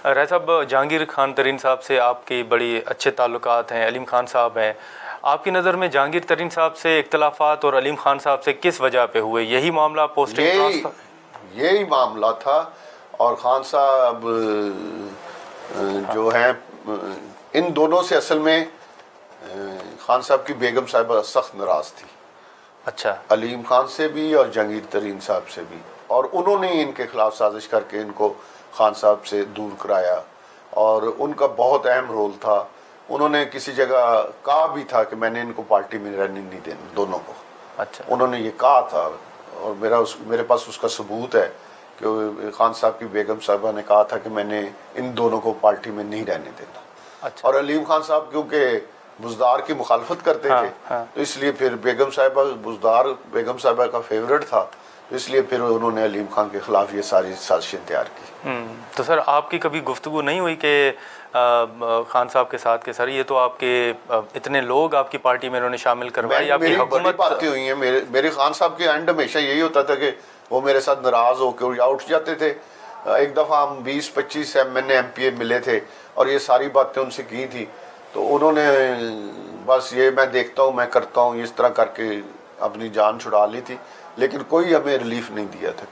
राय साहब, जहांगीर खान तरीन साहब से आपके बड़ी अच्छे ताल्लुकात हैं, अलीम खान साहब हैं। आपकी नज़र में जहांगीर तरीन साहब से इख्तलाफात और अलीम खान साहब से किस वजह पे हुए? यही मामला पोस्टिंग ट्रांसफर? यही मामला था। और खान साहब जो हैं, इन दोनों से असल में खान साहब की बेगम साहिबा सख्त नाराज थी। अच्छा। अलीम खान से भी और जहांगीर तरीन साहब से भी, और उन्होंने इनके खिलाफ साजिश करके इनको खान साहब से दूर कराया। और उनका बहुत अहम रोल था। उन्होंने किसी जगह कहा भी था कि मैंने इनको पार्टी में रहने नहीं देना, दोनों को। अच्छा। उन्होंने ये कहा था, और मेरे पास उसका सबूत है कि खान साहब की बेगम साहिबा ने कहा था कि मैंने इन दोनों को पार्टी में नहीं रहने देना। अच्छा। और अलीम खान साहब क्योंकि बुज़दार की मुखालफत करते थे, तो इसलिए फिर बुज़दार बेगम साहिबा का फेवरेट था, तो इसलिए फिर उन्होंने अलीम खान के खिलाफ ये सारी साजिशें तैयार की। तो सर, आपकी कभी गुफ्तगू नहीं हुई कि खान साहब के साथ के सर ये तो आपके इतने लोग आपकी पार्टी में इन्होंने शामिल करवाए, आपकी हुकूमत? बातें हुई हैं मेरे खान साहब के एंड हमेशा यही होता था कि वो मेरे साथ नाराज होकर या उठ जाते थे। एक दफ़ा हम 20-25 MNA MPA मिले थे और ये सारी बातें उनसे की थी, तो उन्होंने बस ये मैं देखता हूँ, मैं करता हूँ, इस तरह करके अपनी जान छुड़ा ली थी, लेकिन कोई हमें रिलीफ नहीं दिया था।